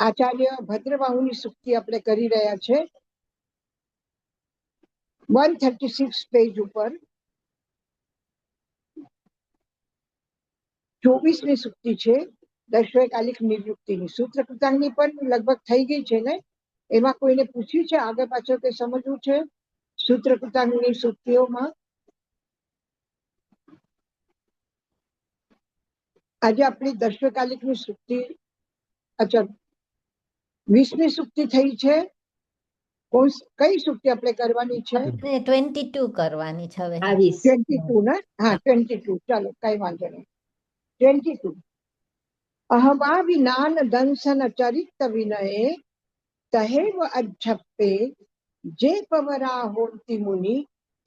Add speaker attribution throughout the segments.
Speaker 1: આચાર્ય ભદ્રબાહુની સૂક્તિ આપણે કરી રહ્યા છે 136 પેજ ઉપર 24મી સૂક્તિ છે દૈશ્વકાલિક નિયુક્તિની. સૂત્રકૃતાંગની પણ લગભગ થઈ ગઈ છે ને? એમાં કોઈને પૂછ્યું છે આગળ પાછળ કે સમજવું છે સૂત્રકૃતાંગની સૂક્તિઓમાં? આજે આપણી દૈશ્વકાલિકની સૂક્તિ, અચ્છા 20મી સૂક્તિ થઈ છે. કઈ સૂક્તિ આપણે કરવાની છે?
Speaker 2: 22 કરવાની છે હવે.
Speaker 1: 22 ને? હા 22. ચાલો કઈ વાંધો નહીં. 22. અહવા વિનાન દંસન ચરિત વિનયે તહેવ અજ્જપ્પે જે પવરા હોંતિ મુનિ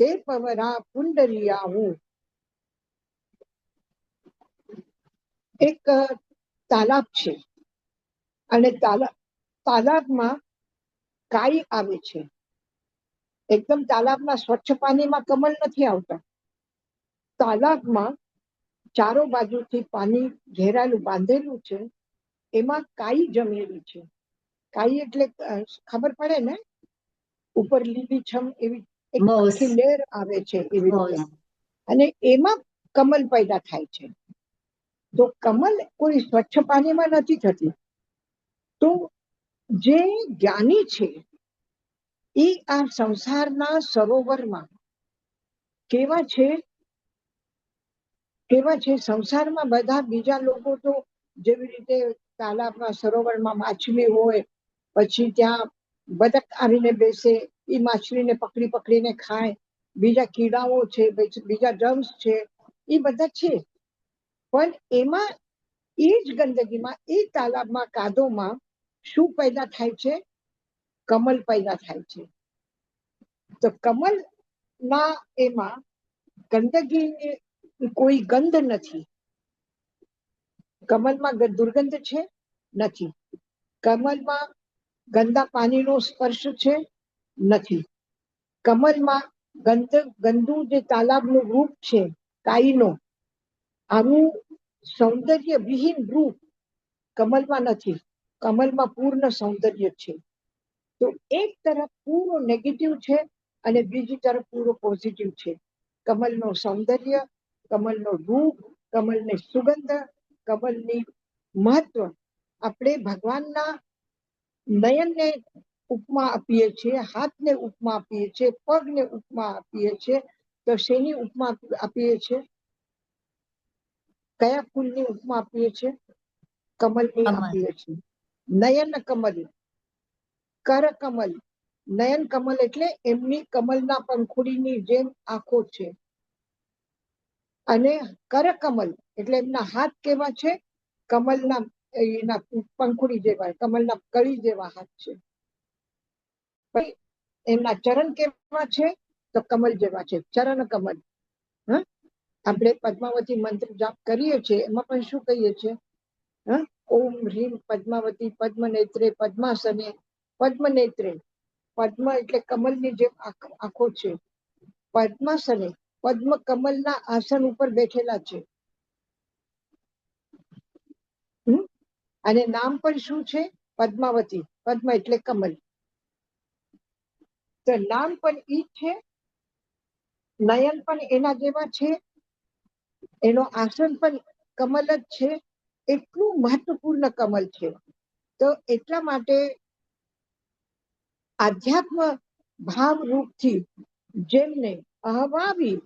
Speaker 1: તે પવરા પુંડરિયાવું. એક તાલાબ છે અને તાલાબમાં કાઈ આવે છે. એકદમ તાલાબના સ્વચ્છ પાણીમાં કમળ નથી આવતા. તાલાબમાં ચારો બાજુથી પાણી ઘેરાયેલું બાંધેલું છે, એમાં કાઈ જમેલી છે. કાઈ એટલે ખબર પડે ને, ઉપર લીલીછમ એવી એક આખી લેર આવે છે એવી રીતે, અને એમાં કમલ પેદા થાય છે. તો કમલ કોઈ સ્વચ્છ પાણીમાં નથી થતી. તો જે જ્ઞાની છે એ આ સંસારના સરોવરમાં કેવા છે સંસારમાં બધા બીજા લોકો તો જેવી રીતે તાલાબના સરોવરમાં માછલી હોય, પછી ત્યાં બતક આવીને બેસે, એ માછલીને પકડીને ખાય, બીજા કીડાઓ છે, બીજા જર્મ્સ છે, એ બધા છે. પણ એમાં એ જ ગંદકીમાં, એ તાલાબમાં કાદવમાં શું પેદા થાય છે? કમલ પેદા થાય છે. તો કમલના એમાં ગંદકી કોઈ ગંધ નથી. કમલમાં દુર્ગંધ છે? નથી. કમલમાં ગંદા પાણીનો સ્પર્શ છે? નથી. કમલમાં ગંદુ જે તાલાબનું રૂપ છે કાઈનો, આનું સૌંદર્ય વિહીન રૂપ કમલમાં નથી. કમલમાં પૂર્ણ સૌંદર્ય છે. તો એક તરફ પૂરો નેગેટિવ છે અને બીજી તરફ પૂરો પોઝિટિવ છે. કમલનો સૌંદર્ય, કમલનો રૂપ, કમલની સુગંધ, કમલની મહત્વ. આપણે ભગવાનના નયનને ઉપમા આપીએ છીએ, હાથને ઉપમા આપીએ છીએ, પગને ઉપમા આપીએ છીએ. તો શેની ઉપમા આપીએ છીએ? કયા ફૂલની ઉપમા આપીએ છીએ? કમલની આપીએ છીએ. નયન કમલ, કર કમલ. નયન કમલ એટલે એમની કમલના પંખુડીની જેમ આંખો છે, અને કર કમલ એટલે એમના હાથ કેવા છે? કમલના એના પંખુડી જેવા, કમલના કળી જેવા હાથ છે. એમના ચરણ કેવા છે? તો કમલ જેવા છે, ચરણ કમલ. આપણે પદ્માવતી મંત્ર જાપ કરીએ છીએ, એમાં પણ શું કહીએ છીએ? ઓમ હ્રીમ પદ્માવતી પદ્મનેત્રે પદ્માસને પદ્મનેત્રે. પદ્મ એટલે કમલની જેમ આંખો છે. પદ્માસને, પદ્મ કમલના આસન ઉપર બેઠેલા છે. અને નામ પણ શું છે? પદ્માવતી. પદ્મ એટલે કમલ. તો નામ પણ ઈ છે, નયન પણ એના જેવા છે, એનો આસન પણ કમલ જ છે. એટલું મહત્વપૂર્ણ કમલ છે. તો એટલા માટે આધ્યાત્મ ભાવ રૂપથી જેમને અહવાવી,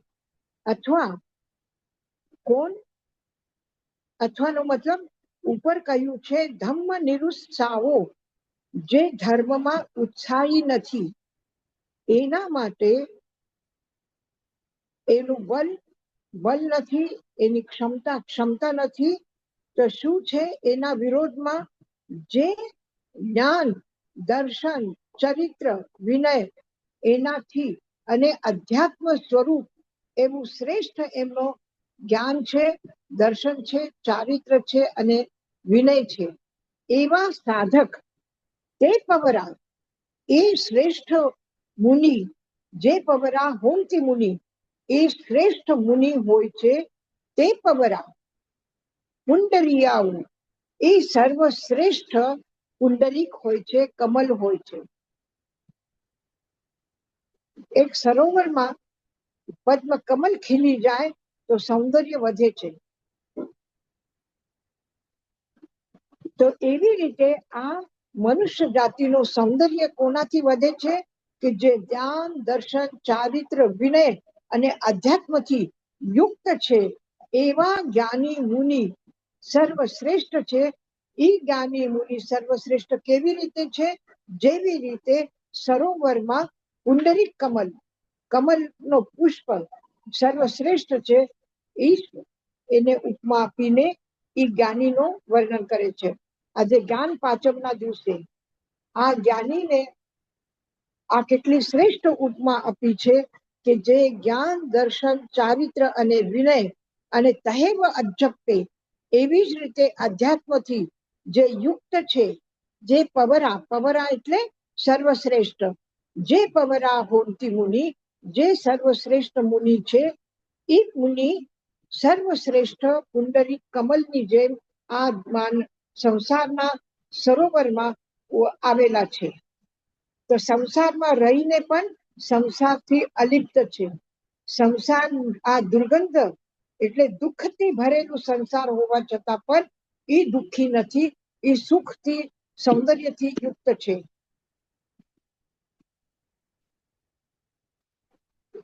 Speaker 1: અથવા કોણ, અથવાનો મતલબ ઉપર કહ્યું છે ધમ્મ નિરુત્સાહો, જે ધર્મમાં ઉત્સાહી નથી, એના માટે એનું બલ નથી, એની ક્ષમતા નથી. તો શું છે? એના વિરોધમાં જે જ્ઞાન, દર્શન, ચરિત્ર, વિનય એનાથી અને અધ્યાત્મ સ્વરૂપ એવું શ્રેષ્ઠ એમનો જ્ઞાન છે, દર્શન છે, ચારિત્ર છે અને વિનય છે, એવા સાધક તે પવરા, એ શ્રેષ્ઠ મુનિ, જે પવરા હોંતિ મુનિ, એ શ્રેષ્ઠ મુનિ હોય છે. તે પવરા પુંડરિયાઓ, એ સર્વશ્રેષ્ઠ પુંડરીક હોય છે, કમલ હોય છે. એક સરોવરમાં પદ્મ કમલ ખીલી જાય તો સૌંદર્ય વધે છે. તો એવી રીતે આ મનુષ્ય જાતિનું સૌંદર્ય કોનાથી વધે છે કે જે ધ્યાન, દર્શન, ચારિત્ર, વિનય અને આધ્યાત્મથી યુક્ત છે એવા જ્ઞાની મુનિ સર્વશ્રેષ્ઠ છે. એ જ્ઞાની મુનિ સર્વશ્રેષ્ઠ કેવી રીતે છે? જેવી રીતે સરોવરમાં પુંડરીક કમલનો પુષ્પ સર્વશ્રેષ્ઠ છે, એને ઉપમા આપીને એ જ્ઞાનીનું વર્ણન કરે છે. આજે જ્ઞાન પાંચમના દિવસે આ જ્ઞાનીને આ કેટલી શ્રેષ્ઠ ઉપમા આપી છે કે જે જ્ઞાન, દર્શન, ચારિત્ર અને વિનય અને તહેવ અજ્જપ્તે એવી જ રીતે આધ્યાત્મથી જે યુક્ત છે, જે પવરા એટલે સર્વશ્રેષ્ઠ, જે પવરા હોતી મુનિ, જે સર્વશ્રેષ્ઠ મુનિ છે, એ મુનિ સર્વશ્રેષ્ઠ પુંડરીક કમલની જેમ આ સંસારના સરોવરમાં આવેલા છે. તો સંસારમાં રહીને પણ સંસારથી અલિપ્ત છે. સંસાર આ દુર્ગંધ એટલે દુઃખથી ભરેલું સંસાર હોવા છતાં પણ એ દુઃખી નથી, એ સુખથી, સૌંદર્યથી યુક્ત છે.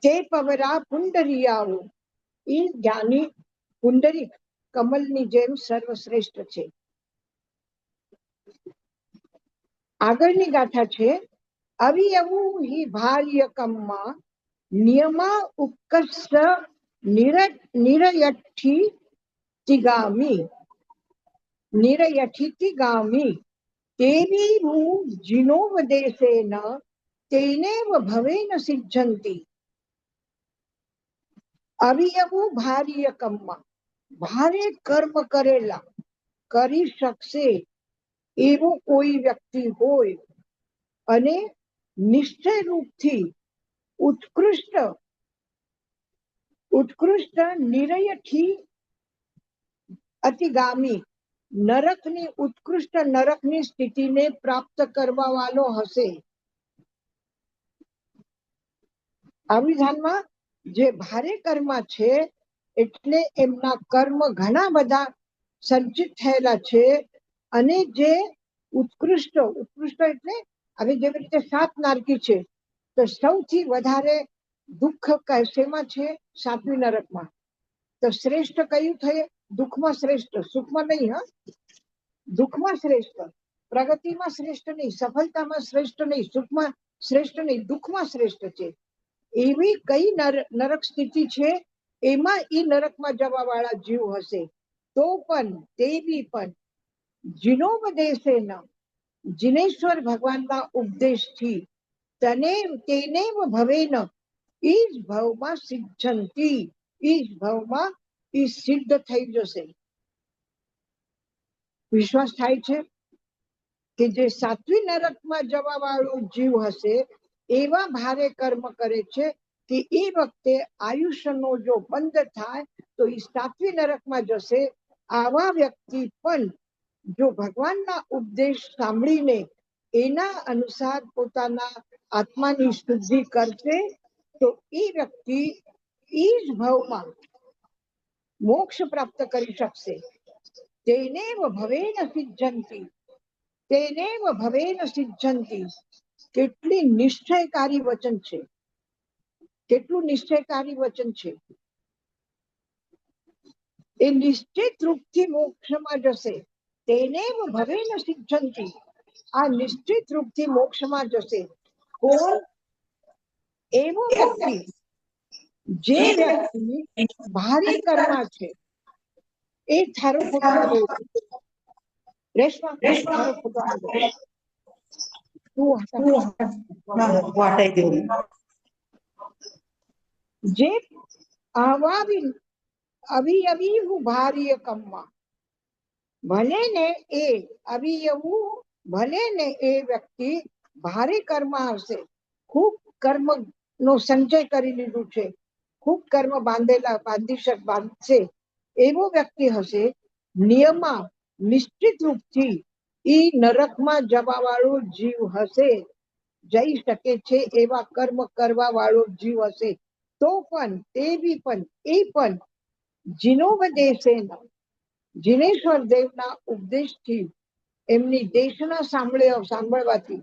Speaker 1: તે પવરા પુંડરીયાઓ, એ જ્ઞાની પુંડરીક કમલની જેમ સર્વશ્રેષ્ઠ છે. આગળની ગાથા છે અવિયવું હિ ભાર્યકમમાં નિયમા ઉત્કર્ષ નિરયઠિતિગામી તેવી હું જીનોવદેશેન તેનેવ ભવેન સિદ્ધંતી. અવિયવું ભાર્યકમમાં, ભારે કર્મ કરેલા, કરી શકશે એવો કોઈ વ્યક્તિ હોય અને નિશ્ચય રૂપથી ઉત્કૃષ્ટ નિરયથી અતિગામી નરકની ઉત્કૃષ્ટ નરકની સ્થિતિને પ્રાપ્ત કરવા વાળો હશે. સંવિધાનમાં જે ભારે કર્મ છે એટલે એમના કર્મ ઘણા બધા સંચિત થયેલા છે અને જે ઉત્કૃષ્ટ એટલે હવે જેવી રીતે 7 નારકી છે તો સૌથી વધારે દુઃખ કશેમાં છે? 7મી નરકમાં. તો શ્રેષ્ઠ કયું થયે? દુઃખમાં શ્રેષ્ઠ, સુખમાં નહીં. દુઃખમાં શ્રેષ્ઠ, પ્રગતિમાં શ્રેષ્ઠ નહીં, સફળતામાં શ્રેષ્ઠ નહીં, સુખમાં શ્રેષ્ઠ નહીં, દુઃખમાં શ્રેષ્ઠ છે. એવી કઈ નરક સ્થિતિ છે એમાં એ નરકમાં જવા વાળા જીવ હશે. તો પણ તેવી પણ જીનોપદેશેન, જીનેશ્વર ભગવાનના ઉપદેશથી તેનેવ ભવેન, એ જ ભાવમાં સિદ્ધંતી, એ જ ભાવમાં એ સિદ્ધ થઈ જશે. વિશ્વાસ થાય છે કે જે 7મી નરકમાં જવા વાળો જીવ હશે એવા ભારે કર્મ કરે છે કે એ વખતે આયુષ્યનો જો બંધ થાય તો એ 7મી નરકમાં જશે. આવા વ્યક્તિ પણ જો ભગવાનના ઉપદેશ સાંભળીને એના અનુસાર પોતાના આત્માની શુદ્ધિ કરશે તો એ વ્યક્તિ એ જ ભાવમાં મોક્ષ પ્રાપ્ત કરી શકશે. તેનેવ ભવેન સિદ્ધંતી, તેનેવ ભવેન સિદ્ધંતી. કેટલી નિશ્ચયકારી વચન છે, કેટલું નિશ્ચયકારી વચન છે. એ નિશ્ચિત રૂપથી મોક્ષમાં જશે. તેનેવ ભવેન સિદ્ધંતી, આ નિશ્ચિત રૂપથી મોક્ષમાં જશે. કોણ? એવો વ્યક્તિ જે વ્યક્તિ ભારે કર્મ છે. એ થારો ફોટો આવ્યો, રેશમા થારો ફોટો આવ્યો. જે અવિયવી ભાર્ય કમમાં, ભલે ને એ અવિયવું, ભલે ને એ વ્યક્તિ ભારે કર્મ હશે, ખૂબ કર્મ નો સંચય કરી લીધું છે, ખૂબ કર્મ બાંધશે એવો વ્યક્તિ હશે. નિયમા નિશ્ચિત રૂપથી ઈ નરકમાં જવા વાળો જીવ હશે, જઈ શકે છે એવા કર્મ કરવા વાળો જીવ હશે, તો પણ તેવી પણ એ પણ જીનોપદેશેન, જીનેશ્વર દેવના ઉપદેશથી, એમની દેશના સાંભળવાથી,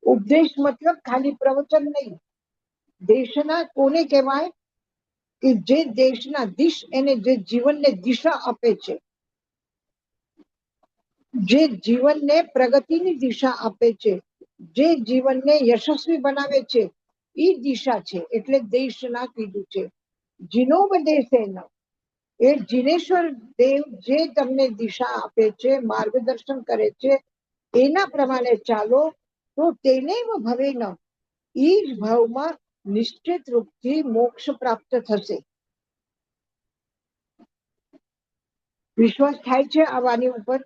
Speaker 1: ઉપદેશ મતલબ ખાલી પ્રવચન નહીં, દેશના કોને કહેવાય કે જે દેશના દિશ એને જે જીવનને દિશા આપે છે, જે જીવનને પ્રગતિની દિશા આપે છે, જે જીવનને યશસ્વી બનાવે છે, એ દિશા છે. એટલે દેશના કીધું છે. જીનોપદેશેન, એ જીનેશ્વર દેવ જે તમને દિશા આપે છે, માર્ગદર્શન કરે છે, એના પ્રમાણે ચાલો તો તેને ભવેન, એ જ ભાવમાં નિશ્ચિત રૂપથી મોક્ષ પ્રાપ્ત થશે. વિશ્વાસ થાય છે આ વાણી ઉપર,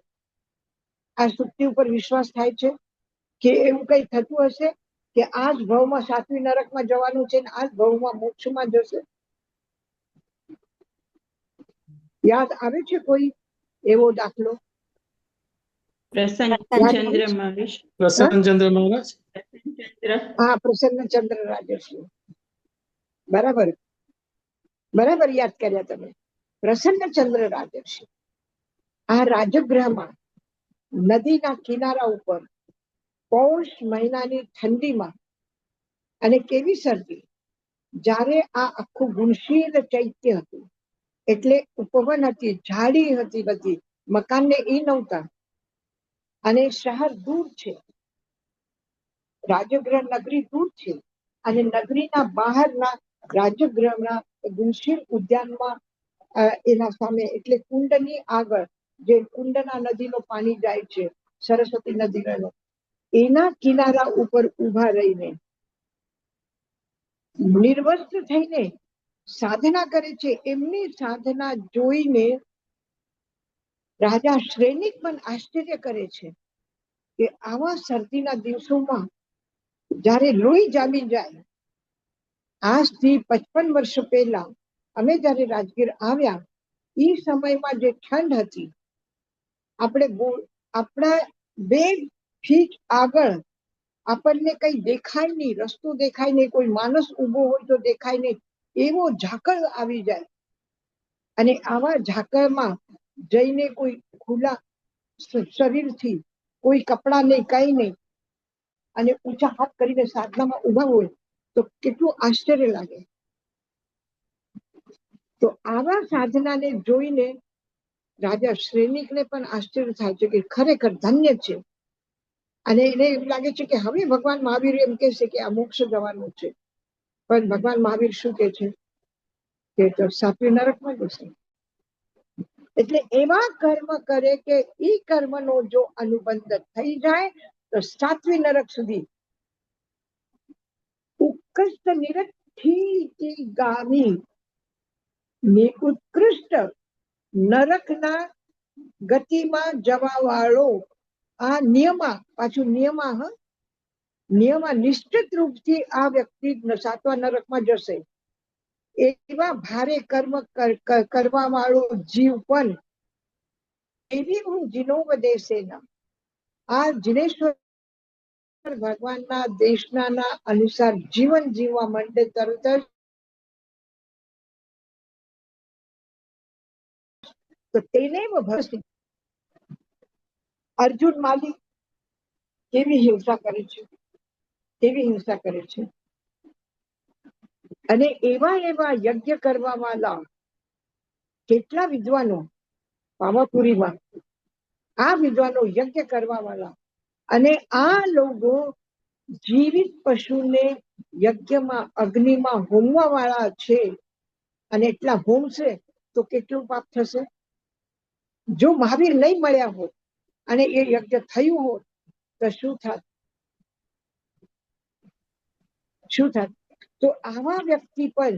Speaker 1: આ સુક્તિ ઉપર વિશ્વાસ થાય છે કે એવું કઈ થતું હશે કે આ જ ભાવમાં સાતમી નરકમાં જવાનું છે, આ જ ભાવમાં મોક્ષમાં જશે? યાદ આવે છે કોઈ એવો દાખલો?
Speaker 3: પ્રસન્નચંદ્ર મહારાજ.
Speaker 4: પ્રસન્નચંદ્ર મહારાજ.
Speaker 1: હા, પ્રસન્નચંદ્ર રાજર્ષિ. બરાબર બરાબર યાદ કર્યા તમે. પ્રસન્નચંદ્ર રાજર્ષિ આ રાજગૃહમાં નદીના કિનારા ઉપર પૌષ મહિનાની ઠંડીમાં, અને કેવી શરદી, જ્યારે આ આખું ગુણશીલ ચૈત્ય હતું, એટલે ઉપવન હતી, ઝાડી હતી બધી, મકાનને એ નહોતા, અને શહેર દૂર છે, રાજગૃહ નગરી દૂર છે, અને નગરીના બહારના રાજગૃહના ગુણશીલ ઉદ્યાનમાં એના સામે, એટલે કુંડની આગળ જે કુંડના નદીનો પાણી જાય છે, સરસ્વતી નદીનો, એના કિનારા ઉપર ઉભા રહીને નિર્વસ્ત્ર થઈને સાધના કરે છે. એમની સાધના જોઈને રાજા શ્રેનિક પણ આશ્ચર્ય કરે છે કે આવા શરદીના દિવસોમાં જ્યારે લોહી જામી જાય. આજથી 55 વર્ષ પહેલા અમે જ્યારે રાજગીર આવ્યા, એ સમયમાં જે ઠંડ હતી, આપણા 2 ફીટ આગળ આપણને કઈ દેખાય નહીં, રસ્તો દેખાય નહીં, કોઈ માણસ ઉભો હોય તો દેખાય નહીં, એવો ઝાકળ આવી જાય. અને આવા ઝાકળમાં જઈને કોઈ ખુલ્લા શરીરથી, કોઈ કપડા નહીં, કઈ નહીં, અને ઊંચા હાથ કરીને સાધનામાં ઉભા હોય તો કેટલું આશ્ચર્ય લાગે. તો આવા સાધનાને જોઈને રાજા શ્રેનિકને પણ આશ્ચર્ય થાય છે કે ખરેખર ધન્ય છે. અને એને એમ લાગે છે કે હવે ભગવાન મહાવીર એમ કહે છે કે આ મોક્ષ જવાનું છે, પણ ભગવાન મહાવીર શું કે છે કે તો સાતમી નરકમાં જશે. એટલે એવા કર્મ કરે કે ઈ કર્મનો જો અનુબંધ થઈ જાય તો સાતમી નરક સુધી ઉત્કૃષ્ટ નિરઠી ગામી, ઉત્કૃષ્ટ નરકના ગતિમાં જવા વાળો આ પાછું નિયમા નિશ્ચિત રૂપથી આ વ્યક્તિ સાતમા નરકમાં જશે. એવા ભારે કર્મ કરવા વાળો જીવ પણ એવી હું જીનોપદેશેના, આ જીનેશ્વર ભગવાનના દેશના અનુસાર જીવન જીવવા માંડે તરત જ, તો તેને ભસ્મ. અર્જુન માલિક કેવી હિંસા કરે છે, કેવી હિંસા કરે છે. અને એવા યજ્ઞ કરવા વાળા કેટલા વિદ્વાનો પાવાપુરીમાં, આ વિદ્વાનો યજ્ઞ કરવા વાળા, અને આ લોકો જીવિત પશુને યજ્ઞમાં અગ્નિમાં હોમવા વાળા છે. અને એટલા હોમશે તો કેટલું પાપ થશે? જો મહાવીર નહીં મળ્યા હોત અને એ યજ્ઞ થયું હોત તો શું થાત? તો આવા વ્યક્તિ પણ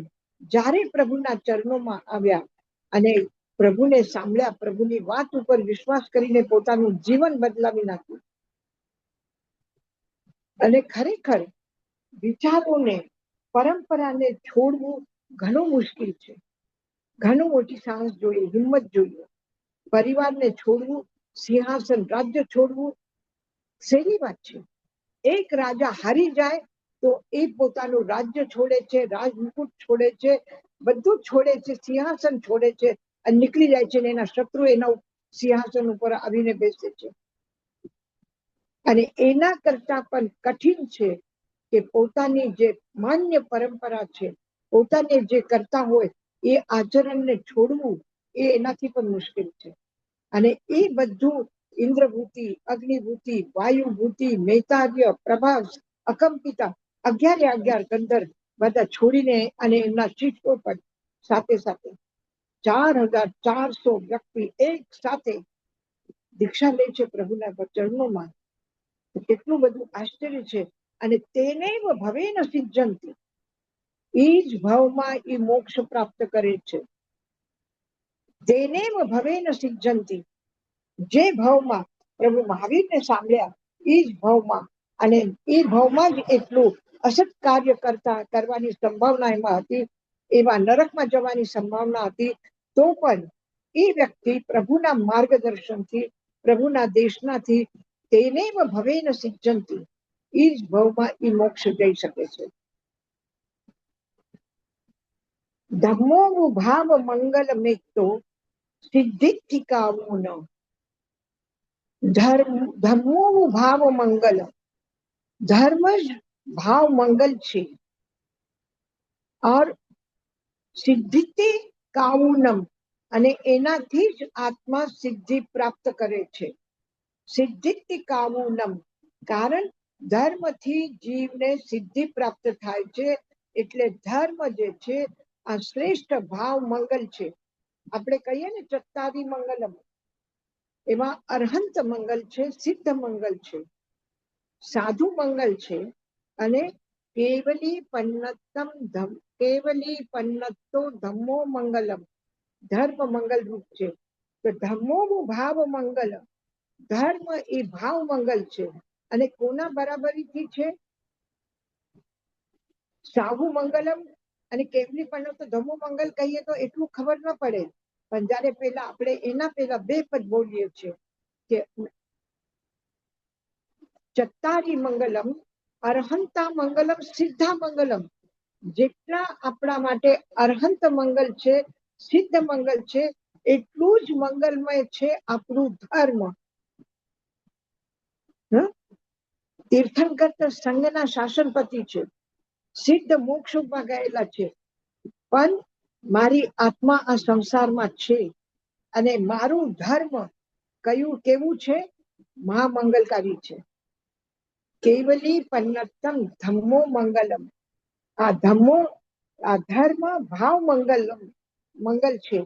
Speaker 1: જ્યારે પ્રભુના ચરણોમાં આવ્યા અને પ્રભુને સાંભળ્યા, પ્રભુની વાત ઉપર વિશ્વાસ કરીને પોતાનું જીવન બદલાવી નાખ્યું, અને ખરેખર વિચારોને, પરંપરાને છોડવું ઘણું મુશ્કેલ છે. ઘણું મોટી સાહસ જોઈએ, હિંમત જોઈએ. પરિવારને છોડવું, સિંહાસન, રાજ્ય છોડવું સહેલી વાત છે. એક રાજા હારી જાય તો એ પોતાનું રાજ્ય છોડે છે, રાજમુકુટ છોડે છે, બધું છોડે છે, સિંહાસન છોડે છે અને નીકળી જાય છે, અને એના શત્રુ એના સિંહાસન ઉપર આવીને બેસે છે. અને એના કરતા પણ કઠિન છે કે પોતાની જે માન્ય પરંપરા છે, પોતાને જે કરતા હોય એ આચરણને છોડવું, એ એનાથી પણ મુશ્કેલ છે. અને એ બધું ઇન્દ્રભૂતિ, અગ્નિભૂતિ, વાયુભૂતિ, મૈતાર્ય, પ્રભાસ, અકંપિતા, 11 ગંધર્વ બધા છોડીને અને એમના શિષ્યો પણ સાથે સાથે 4400 વ્યક્તિ એક સાથે દીક્ષા લે છે પ્રભુના ચરણોમાં. કેટલું બધું આશ્ચર્ય છે. અને તેને ભવેન સિદ્ધંતી, એ જ ભાવમાં એ મોક્ષ પ્રાપ્ત કરે છે. તેને ભવેન સિદ્ધંતી, જે ભાવમાં પ્રભુ મહાવીરને સાંભળ્યા એ જ ભાવમાં, અને એ ભાવમાં જ એટલું અસત કાર્ય કરવાની સંભાવના એમાં હતી, એવા નરકમાં જવાની સંભાવના હતી, તો પણ એ વ્યક્તિ પ્રભુના માર્ગદર્શનથી, પ્રભુના દેશનાથી તેને ભવેન સિદ્ધંતી, એ જ ભાવમાં એ મોક્ષ જઈ શકે છે. ધમ્મો ભાવ મંગલ મેતો સિદ્ધિકાવું ન, ધર્મો ભાવ મંગલ, ધર્મ જ ભાવ મંગલ છે. ઓર સિદ્ધિ કાવુનમ, અને એનાથી જ આત્મા સિદ્ધિ પ્રાપ્ત કરે છે. સિદ્ધિ કાવુનમ, કારણ ધર્મથી જીવને સિદ્ધિ પ્રાપ્ત થાય છે. એટલે ધર્મ જે છે આ શ્રેષ્ઠ ભાવ મંગલ છે. આપણે કહીએ ને ચત્તારી મંગલમ, એમાં અરહંત મંગલ છે, સિદ્ધ મંગલ છે, સાધુ મંગલ છે, અને કેવલી પન્નતો ધમ્મો મંગલમ, ધર્મ મંગલ રૂપ છે. તો ધમ્મો ભાવ મંગલ, ધર્મ એ ભાવ મંગલ છે. અને કોના બરાબરીથી છે? સાહુ મંગલમ અને કેવલી પન્નતો ધમ્મો મંગલ કહીએ તો એટલું ખબર ન પડે, પણ જયારે પેલા આપણે એના પેલા બે પદ બોલીએ છીએ કે ચત્તારી મંગલમ, અરહંતા મંગલમ, સિદ્ધા મંગલમ, જેટલા આપણા માટે અરહંત મંગલ છે, સિદ્ધ મંગલ છે, એટલું જ મંગલમય છે આપણું ધર્મ. તીર્થંકર તો સંઘના શાસનપતિ છે, સિદ્ધ મોક્ષમાં ગયેલા છે, પણ મારી આત્મા આ સંસારમાં છે, અને મારું ધર્મ કયું કેવું છે? મહામંગલકારી છે. કેવલી પન્નતમ ધમ્મો મંગલમ, આ ધમ્મો, આ ધર્મ ભાવ મંગલ છે.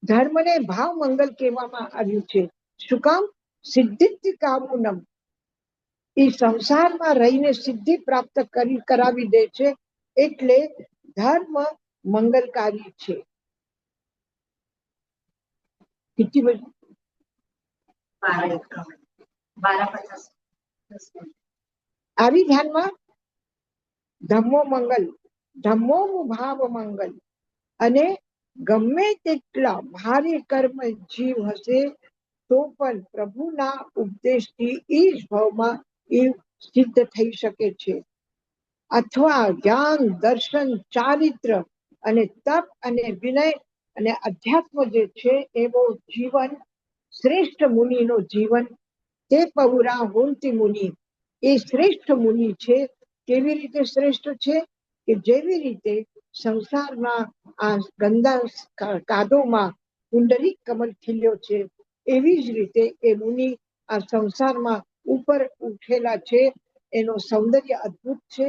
Speaker 1: ધર્મને ભાવ મંગલ કહેવામાં આવ્યું છે. શું કામ? સિદ્ધિ કાવુનમ, એ સંસારમાં રહીને સિદ્ધિ પ્રાપ્ત કરાવી દે છે, એટલે ધર્મ મંગલકારી છે. કેટલી બધી આવી ધ્યાનમાં ધમ્મો મંગલ, ધમ્મો ભાવ મંગલ, અને ગમે તેટલા ભારે કર્મ જીવ હશે તો પણ પ્રભુના ઉપદેશથી એ જ ભાવમાં એ સિદ્ધ થઈ શકે છે. અથવા જ્ઞાન, દર્શન, ચારિત્ર અને તપ અને વિનય અને અધ્યાત્મ જે છે એવો જીવન, શ્રેષ્ઠ મુનિનો જીવન, તે પૌરા હોંતી મુનિ, એ શ્રેષ્ઠ મુનિ છે. કેવી રીતે શ્રેષ્ઠ છે? કે જેવી રીતે સંસારના આ ગંદા કાદોમાં પુંડરીક કમળ ખીલ્યો છે, એવી જ રીતે એ મુનિ આ સંસારમાં ઉપર ઉઠેલા છે. એનું સૌંદર્ય અદ્ભુત છે,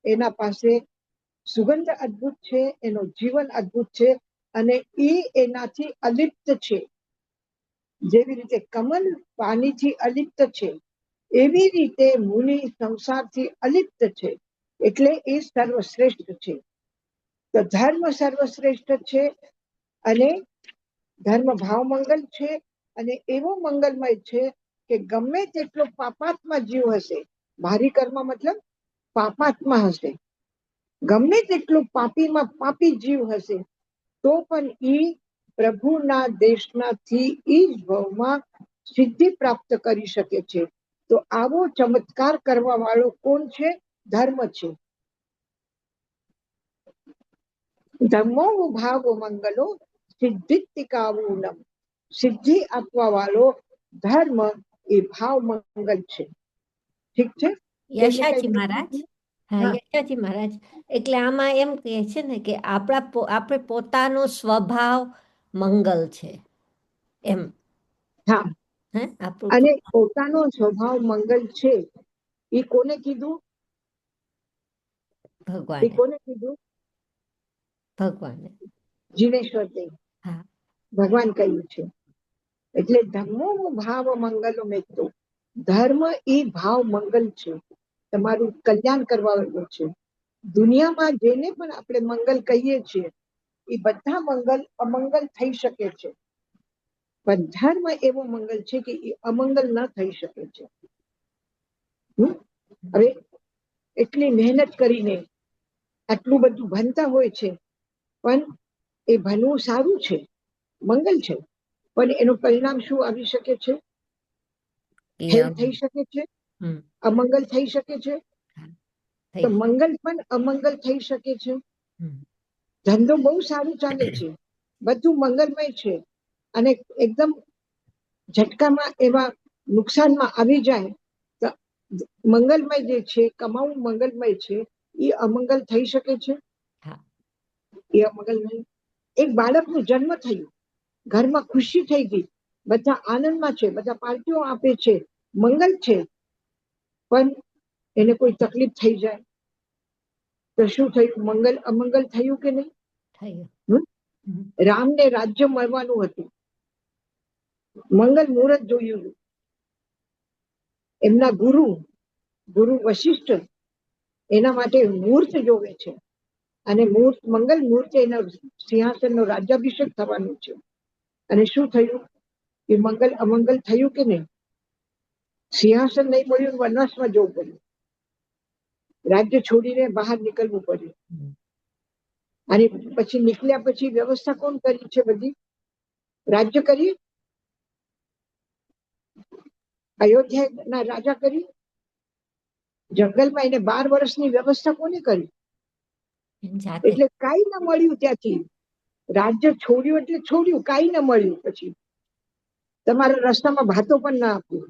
Speaker 1: એના પાસે સુગંધ અદ્ભુત છે, એનું જીવન અદ્ભુત છે, અને એ એનાથી અલિપ્ત છે. જેવી રીતે કમલ પાણીથી અલિપ્ત છે, એવી રીતે મુનિ સંસારથી અલિપ્ત છે, એટલે એ સર્વશ્રેષ્ઠ છે. તો ધર્મ સર્વશ્રેષ્ઠ છે, અને ધર્મ ભાવ મંગલ છે, અને એવો મંગલમય છે કે ગમે તેટલો પાપાત્મા જીવ હશે, ભારી કર્મ મતલબ પાપાત્મા હશે, ગમે તેટલું પાપીમાં પાપી જીવ હશે, તો પણ ઈ પ્રભુના દેશનાથી ઈ જ ભાવમાં સિદ્ધિ પ્રાપ્ત કરી શકે છે. તો આવો ચમત્કાર કરવા વાળો કોણ છે? ધર્મ છે. ધર્મો ભાવ મંગલો સિદ્ધિતિકાવુનમ. સિદ્ધિ આપવા વાળો ધર્મ એ ભાવ મંગલ છે. ઠીક છે?
Speaker 2: યશાજી મહારાજ, હા
Speaker 1: હા.
Speaker 2: યશાજી મહારાજ, એટલે આમાં એમ કહે છે ને કે આપણે પોતાનો સ્વભાવ મંગલ છે એમ.
Speaker 1: હા,
Speaker 2: હે આપણું
Speaker 1: અને પોતાનો સ્વભાવ મંગલ છે એ કોને કીધું? એ
Speaker 2: ભગવાને
Speaker 1: કોને કીધું?
Speaker 2: ભગવાને
Speaker 1: જીનેશ્વર દેવ,
Speaker 2: હા
Speaker 1: ભગવાન કહ્યું છે. એટલે ધર્મો ભાવ મંગલો મેં તો, ધર્મ એ ભાવ મંગલ છે, તમારું કલ્યાણ કરવાનું છે. દુનિયામાં જેને પણ આપણે મંગલ કહીએ છીએ એ બધા મંગલ અમંગલ થઈ શકે છે, પણ ધર્મ એવો મંગલ છે કે એ અમંગલ ન થઈ શકે છે. હવે એટલી મહેનત કરીને આટલું બધું ભણતા હોય છે, પણ એ ભણવું સારું છે, મંગલ છે, પણ એનું પરિણામ શું આવી શકે છે? ફેલ થઈ શકે છે, અમંગલ થઈ શકે છે. તો મંગલ પણ અમંગલ થઈ શકે છે. ધંધો બહુ સારું ચાલે છે, બધું મંગલમય છે, અને એકદમ ઝટકામાં એવા નુકસાનમાં આવી જાય તો મંગલમય જે છે, કમાવું મંગલમય છે, એ અમંગલ થઈ શકે છે? એ અમંગલ નહીં. એક બાળકનું જન્મ થયું, ઘરમાં ખુશી થઈ ગઈ, બધા આનંદમાં છે, બધા પાર્ટીઓ આપે છે, મંગલ છે, પણ એને કોઈ તકલીફ થઈ જાય તો શું થયું? મંગલ અમંગલ થયું કે નહીં? રામને રાજ્ય મળવાનું હતું, મંગલ મુહૂર્ત જોયું, એમના ગુરુ વશિષ્ઠ એના માટે મુહૂર્ત જોવે છે, અને મુહૂર્ત મંગલ મુહૂર્તે એના સિંહાસનનો રાજ્યાભિષેક થવાનું છે. અને શું થયું? એ મંગલ અમંગલ થયું કે નહીં? સિંહાસન નહીં મળ્યું, વનવાસમાં જવું પડ્યું, રાજ્ય છોડીને બહાર નીકળવું પડ્યું. અને પછી નીકળ્યા પછી વ્યવસ્થા કોણ કરી છે? બધી રાજ્ય કરી, અયોધ્યાના રાજા કરી, જંગલમાં એને 12 વર્ષની વ્યવસ્થા કોને કરી? એટલે કાંઈ ન મળ્યું ત્યાંથી. રાજ્ય છોડ્યું એટલે છોડ્યું, કાંઈ ન મળ્યું. પછી તમારા રસ્તામાં ભાતો પણ ના આપ્યું.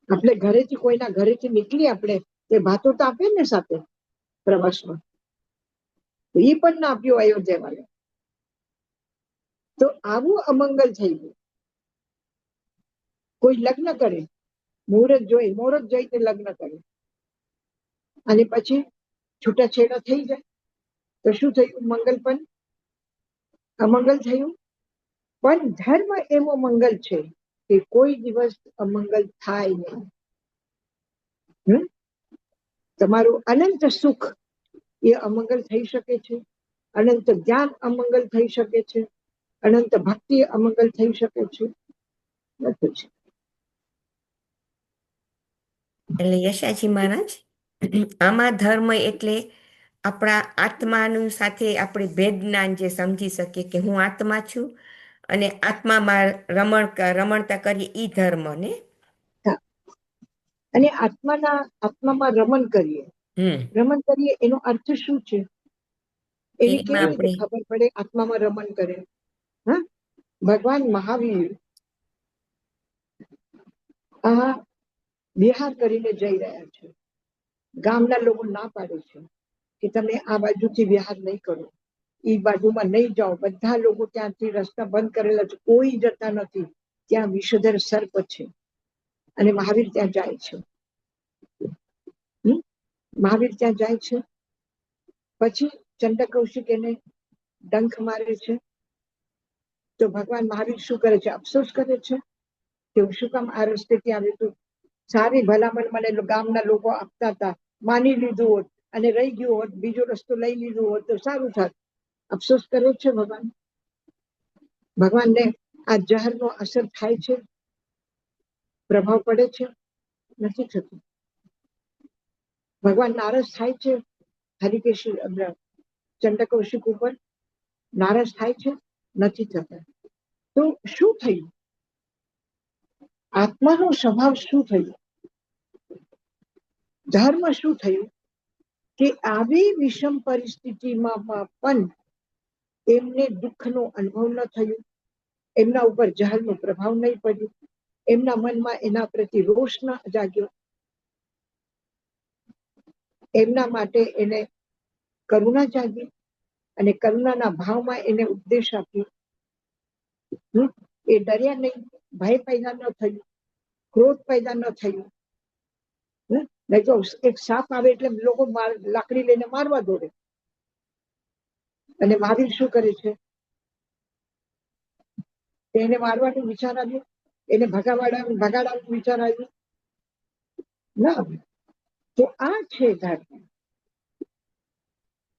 Speaker 1: આપણે ઘરેથી કોઈના ઘરેથી નીકળી આપણે તે ભાતો તો આપે ને સાથે પ્રવાસમાં, એ પણ ના આપ્યું અયોધ્યા વાળા. તો આવું અમંગલ થઈ ગયું. કોઈ લગ્ન કરે, મુહૂર્ત જોઈને લગ્ન કરે, અને પછી છૂટાછેડા થઈ જાય તો શું થયું? મંગલ પણ અમંગલ થયું. પણ ધર્મ એવો મંગલ છે કે કોઈ દિવસ અમંગલ થાય નહીં. તમારું અનંત સુખ એ અમંગલ થઈ શકે છે, અનંત જ્ઞાન અમંગલ થઈ શકે છે, અનંત ભક્તિ અમંગલ થઈ શકે છે.
Speaker 3: એટલે યશાજી મહારાજ, આમાં ધર્મ એટલે આપણા આત્માનું સાથે આપણે ભેદ જ્ઞાન જે સમજી શકીએ કે હું આત્મા છું અને આત્મામાં રમણતા કરીએ ઈ ધર્મ ને.
Speaker 1: અને આત્મામાં રમણ કરીએ એનો અર્થ શું છે? એને કેવી રીતે ખબર પડે આત્મામાં રમણ કરે? ભગવાન મહાવીર વિહાર કરીને જઈ રહ્યા છે, ગામના લોકો ના પાડે છે કે તમે આ બાજુથી વિહાર નહીં કરો, એ બાજુમાં નહીં જાઓ. બધા લોકો ત્યાંથી રસ્તા બંધ કરેલા છે, કોઈ જતા નથી. ત્યાં વિષધર સર્પ છે, અને મહાવીર ત્યાં જાય છે. મહાવીર ત્યાં જાય છે, પછી ચંડકૌશિક એને ડંખ મારે છે. તો ભગવાન મહાવીર શું કરે છે? અફસોસ કરે છે કે હું શું કામ આ રસ્તેથી આવ્યું હતું. સારી ભલામણ મને ગામના લોકો આપતા હતા, માની લીધું હોત અને રહી ગયું હોત, બીજો રસ્તો લઈ લીધું હોત તો સારું થાત. અફસોસ કરે છે ભગવાન. ભગવાનને આ ઝહરનો અસર થાય છે? પ્રભાવ પડે છે? નથી થતું. ભગવાન નારાજ થાય છે હરિકેશ ચંડકૌશિક ઉપર? નારાજ થાય છે? નથી થતા. તો શું થયું? આત્માનો સ્વભાવ શું થયું, ધર્મ શું થયું કે આવી વિષમ પરિસ્થિતિમાં પણ એમને દુઃખનો અનુભવ ન થયો, એમના ઉપર જહલનો પ્રભાવ નહીં પડ્યો, એમના મનમાં એના પ્રતિ રોષ ન જાગ્યો, એમના માટે એને કરુણા જાગી અને કરુણાના ભાવમાં એને ઉપદેશ આપ્યો. એ ડર્યા નહીં, ભય પેદા ન થયું, ક્રોધ પેદા ન થયું. નહીં તો એક સાપ આવે એટલે લોકો લાકડી લઈને મારવા દોડે. અને મહાવીર શું કરે છે, એને મારવાનું વિચાર આવ્યું, એને ભગાડવાનું વિચાર આવ્યું ના. તો આ છે ધર્મ.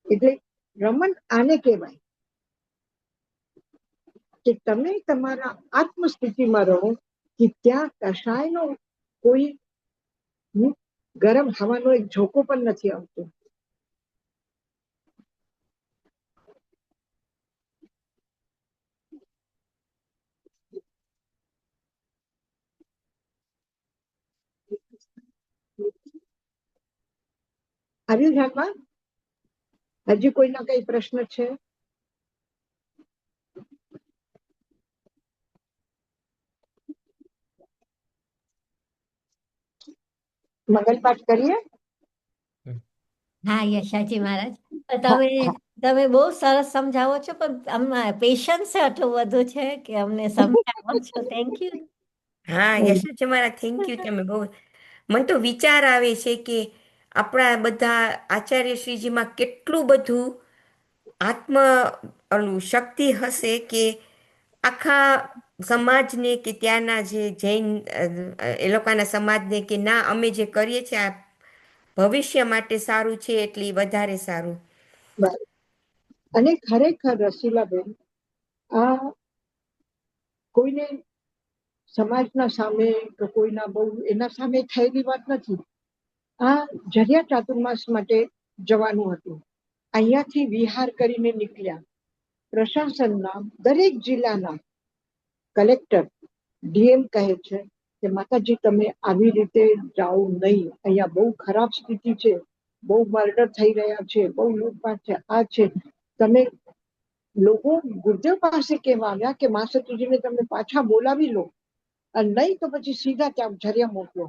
Speaker 1: એટલે રમણ આને કહેવાય કે તમે તમારા આત્મસ્થિતિમાં રહો કે ત્યાં કશાયનો કોઈ ગરમ હવાનો એક ઝોકો પણ નથી આવતો. આવ્યું ધ્યાનમાં? હજી કોઈના કઈ પ્રશ્ન છે? મંગલ પાઠ કરીએ.
Speaker 2: હા યશાજી મહારાજ, તમે બહુ સરસ સમજાવો છો, પણ આમાં પેશન્સ આટલું બધું છે કે અમને સમજાવો છો. Thank you.
Speaker 3: હા યશોજી મહારાજ, થેન્ક યુ. તમે બહુ, મને તો વિચાર આવે છે કે આપણા બધા આચાર્ય શ્રીજીમાં કેટલું બધું આત્મ ઓલું શક્તિ હશે કે આખા સમાજને કે ત્યાંના જે જૈન એ લોકોના સમાજને કે ના અમે જે કરીએ છીએ આ ભવિષ્ય માટે સારું છે, એટલી વધારે સારું.
Speaker 1: અને ખરેખર રસીલાબેન, આ કોઈને સમાજના સામે કે કોઈના બહુ એના સામે થયેલી વાત નથી. આ જર્યા ચાતુર્માસ માટે જવાનું હતું. અહીંયાથી વિહાર કરીને નીકળ્યા. પ્રશાસનના દરેક જિલ્લાના કલેક્ટર, ડીએમ કહે છે કે માતાજી તમે આવી રીતે જાઓ નહીં, અહીંયા બહુ ખરાબ સ્થિતિ છે, બહુ મર્ડર થઈ રહ્યા છે, બહુ લૂંટપાટ છે, આ છે. તમે લોકો ગુરુદેવ પાસે કહેવા આવ્યા કે માતાજીને તમે પાછા બોલાવી લો, અને નહીં તો પછી સીધા ત્યાં ઝરિયા મોકલો.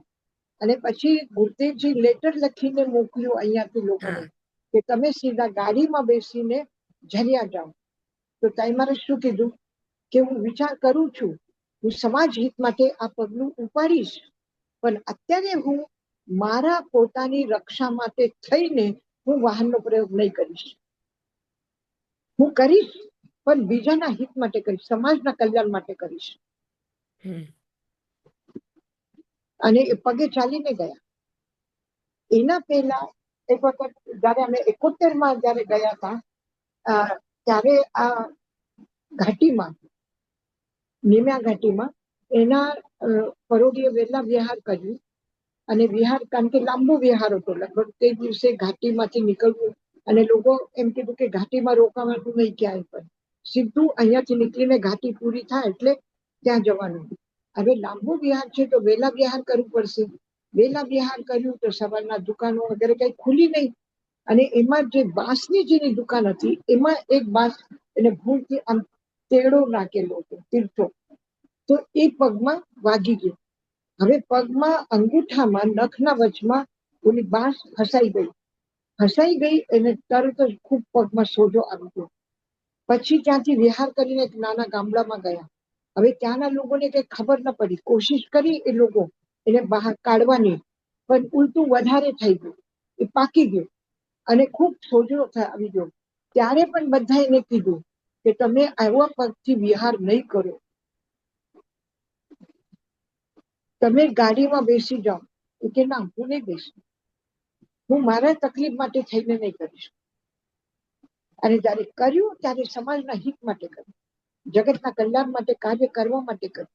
Speaker 1: અને પછી ગુરુદેવજી લેટર લખીને મોકલ્યું અહીંયાથી લોકોને કે તમે સીધા ગાડીમાં બેસીને ઝરિયા જાઓ. તો તાઈમારે શું કીધું કે હું વિચાર કરું છું, હું સમાજ હિત માટે આ પગલું ઉપાડીશ, પણ અત્યારે હું મારા પોતાની રક્ષા માટે થઈને હું વાહનનો પ્રયોગ નહીં કરીશ. હું કરીશ પણ બીજાના હિત માટે કરીશ, સમાજના કલ્યાણ માટે કરીશ. અને એ પગે ચાલીને ગયા. એના પહેલા એક વખત જયારે અમે 71માં જયારે ગયા હતા, ત્યારે આ ઘાટીમાં, નિમ્યા ઘાટીમાં એના પરોઢીએ વહેલા વિહાર કર્યું. અને વિહાર, કારણ કે લાંબો વિહાર હતો, લગભગ તે દિવસે ઘાટીમાંથી નીકળવું, અને લોકો એમ કીધું કે ઘાટીમાં રોકાવાનું નહીં ક્યાંય પણ, સીધું અહીંયાથી નીકળીને ઘાટી પૂરી થાય એટલે ત્યાં જવાનું. હવે લાંબો વિહાર છે તો વહેલા વિહાર કરવું પડશે. વહેલા વિહાર કર્યું તો સવારના દુકાનો વગેરે કઈ ખુલી નહીં. અને એમાં જે બાંસની જેની દુકાન હતી, એમાં એક બાંસ એને ભૂલથી આમ તેડો નાખેલો હતો, તીર્થો, તો એ પગમાં વાગી ગયો. હવે પગમાં અંગૂઠામાં નખના વચમાં ઓલી બાંસ ફસાઈ ગઈ એને તરત જ ખૂબ પગમાં સોજો આવી ગયો. પછી ત્યાંથી વિહાર કરીને એક નાના ગામડામાં ગયા. હવે ત્યાંના લોકોને કઈ ખબર ન પડી, કોશિશ કરી એ લોકો એને બહાર કાઢવાની, પણ ઉલટું વધારે થઈ ગયું, એ પાકી ગયું અને ખૂબ સોજો આવી ગયો. ત્યારે પણ બધા એને કીધું કે તમે આવા પગથી વિહાર નહીં કરો, તમે ગાડીમાં બેસી જાઓ. કે ના, હું નહીં બેસું, હું મારા તકલીફ માટે થઈને નહીં કરીશ. અને જયારે કર્યું ત્યારે સમાજના હિત માટે કર્યું, જગતના કલ્યાણ માટે કાર્ય કરવા માટે કર્યું.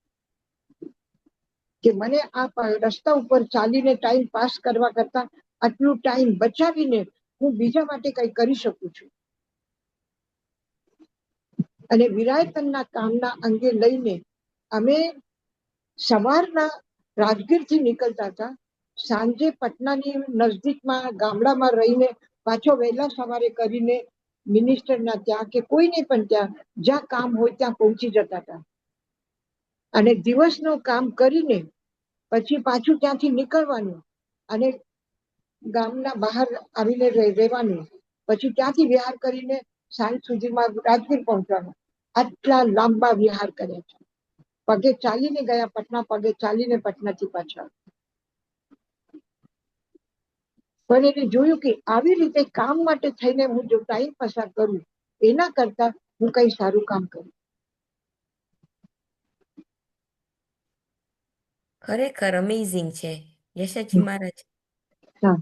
Speaker 1: કે મને આ રસ્તા ઉપર ચાલીને ટાઈમ પાસ કરવા કરતા આટલું ટાઈમ બચાવીને હું બીજા માટે કઈ કરી શકું છું. અને વિરાયતનના કામના અંગે લઈને અમે સવારના રાજગીરથી નીકળતા હતા, સાંજે પટનાની નજદીકમાં ગામડામાં રહીને પાછો વહેલા સવારે કરીને મિનિસ્ટરના ત્યાં કે કોઈને પણ ત્યાં જ્યાં કામ હોય ત્યાં પહોંચી જતા હતા. અને દિવસનું કામ કરીને પછી પાછું ત્યાંથી નીકળવાનું અને ગામના બહાર આવીને રહેવાનું, પછી ત્યાંથી વિહાર કરીને સાંજ સુધીમાં રાજગીર પહોંચવાનું. આટલા લાંબા વિહાર કર્યા છે. પગે ચાલીને ગયા પટના, પગે ચાલીને પટનાથી પાછા. પણ એને જોયું કે આવી રીતે કામ માટે થઈને હું જો ટાઈમ પસાર કરું એના કરતા હું કઈ સારું કામ કરું.
Speaker 3: ખરેખર અમેઝિંગ છે યશાજી મહારાજ.
Speaker 1: હા.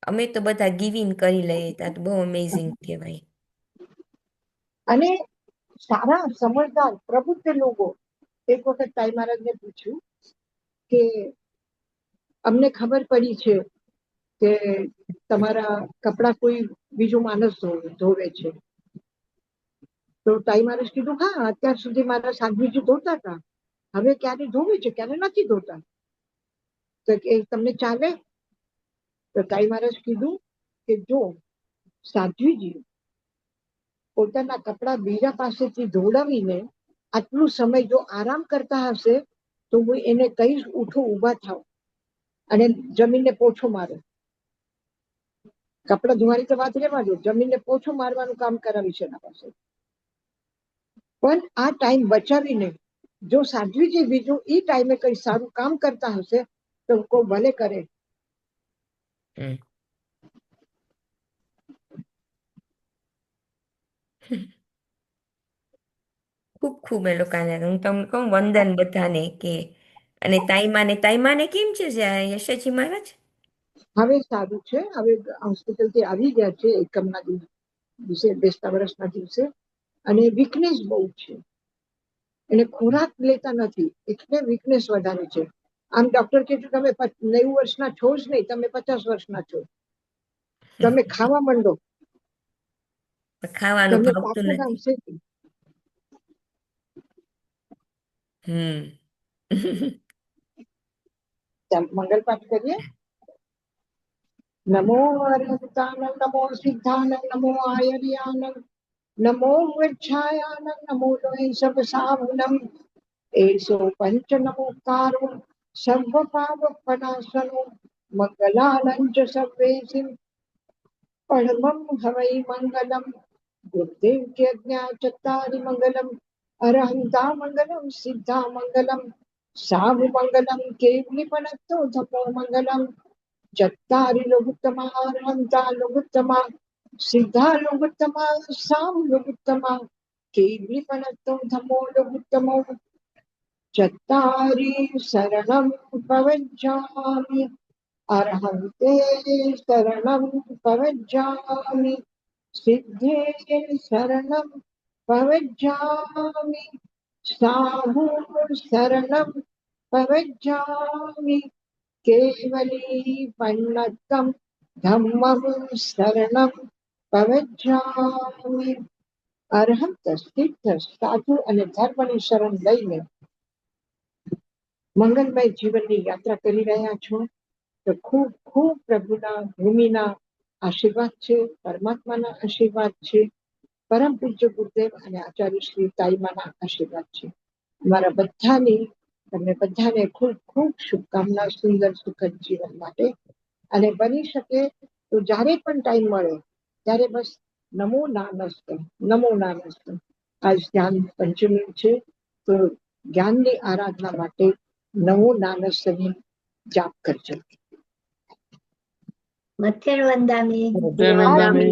Speaker 3: અમે તો બધા ગિવિંગ કરી લઈએ, ત્યાં તો બહુ અમેઝિંગ કહેવાય.
Speaker 1: અને સારા સમજદાર પ્રબુદ્ધ લોકો એક વખત તાઈ મહારાજને પૂછ્યું કે અમને ખબર પડી છે કે તમારા કપડા કોઈ બીજો માણસ ધોવે છે. તો તાઈ મહારાજ કીધું હા, અત્યાર સુધી મારા સાધ્વીજી ધોતા હતા, હવે ક્યારે ધોવે છે ક્યારે નથી ધોતા. તો એ તમને ચાલે? તો તાઈ મહારાજ કીધું કે જો સાધ્વીજી પોતાના કપડા બીજા પાસેથી ધોવડાવીને આટલું સમય જો આરામ કરતા હશે તો હું એને કહીશ ઉઠો, ઊભા થાવ અને જમીનને પોછો મારો. કપડા ધોવાની તો વાત રહેવા દો, જમીનને પોછો મારવાનું કામ કરાવીશ એના પાસે. પણ આ ટાઈમ બચાવીને જો સાધ્વીજી બીજું એ ટાઈમે કઈ સારું કામ કરતા હશે તો કોઈ ભલે કરે.
Speaker 3: ખૂબ ખૂબ એ લોકોને હું તમને કહું વંદન બધાને કે. અને તાઈમાને કેમ છે યશાજી મહારાજ?
Speaker 1: હવે સારું છે, હવે હોસ્પિટલથી આવી ગયા છે એકમના દિવસે, બેસતા વર્ષના દિવસે. અને વીકનેસ બહુ છે, એને ખોરાક લેતા નથી એટલે વીકનેસ વધારે છે. આમ ડોક્ટર કે તમે 90 વર્ષના છો જ નહીં, તમે 50 વર્ષના છો. તમે ખાવા માંડો,
Speaker 3: ખાવાનું
Speaker 1: તમને
Speaker 3: ભાવતું
Speaker 1: તાકાત
Speaker 3: નથી.
Speaker 1: આવશે. ચાલ મંગલ પાઠ કરીએ. નમો અર્હતાનંદ, નમો સિદ્ધાનંદ, નમો આયર્યાનંદ, નમો વૃક્ષાયાનંદ, નમો લોહી સબ સાવનમ. એસો પંચ નમોકારો સર્વ પાપ પનાશનો મંગલાનંદ સર્વેશિ પરમં હવૈ મંગલમ. ગુરુદેવ કે આજ્ઞા ચત્તારી મંગલમ, અરહંતા મંગલમ, સિદ્ધા મંગલમ, સાવ મંગલમ, કેવલી પનત્તો ધપો મંગલમ. ચત્તારી લોગુત્તમા, અરહંતા લોગુત્તમા, સિદ્ધા લોગુત્તમા, સાવ લોગુત્તમા, કેવલી પનત્તો ધમો લોગુત્તમો. ચત્તારી શરણમ પ્રવજ્જામિ, અરહંતે શરણમ પ્રવજ્જામિ, સિદ્ધે શરણમ પ્રવજ્જામિ, સાહુ શરણમ પ્રવજ્જામિ, કેવલી પન્નતમ ધમ્મમ શરણમ પ્રવજ્જામિ. અરહંત, સિદ્ધ, સાધુ અને ધર્મની શરણ લઈને મંગલમય જીવનની યાત્રા કરી રહ્યા છો તો ખૂબ ખૂબ પ્રભુના ભૂમિના આશીર્વાદ છે, પરમાત્માના આશીર્વાદ છે, પરમ પૂજ્ય ગુરુદેવ અને આચાર્ય શ્રી તાઈમાના આશીર્વાદ છે. અમારા બધાની તમને બધાને ખૂબ ખૂબ શુભકામના સુંદર સુખદ જીવન માટે. અને બની શકે તો જ્યારે પણ ટાઈમ મળે ત્યારે બસ નમો નાનસ્ત, નમો નાનસ્ત. આજ જ્ઞાન પંચમી છે તો જ્ઞાનની આરાધના માટે નમો નાનસ્તની જાપ કરજો.
Speaker 2: મથેર વંદામી.
Speaker 3: જય વંદામી.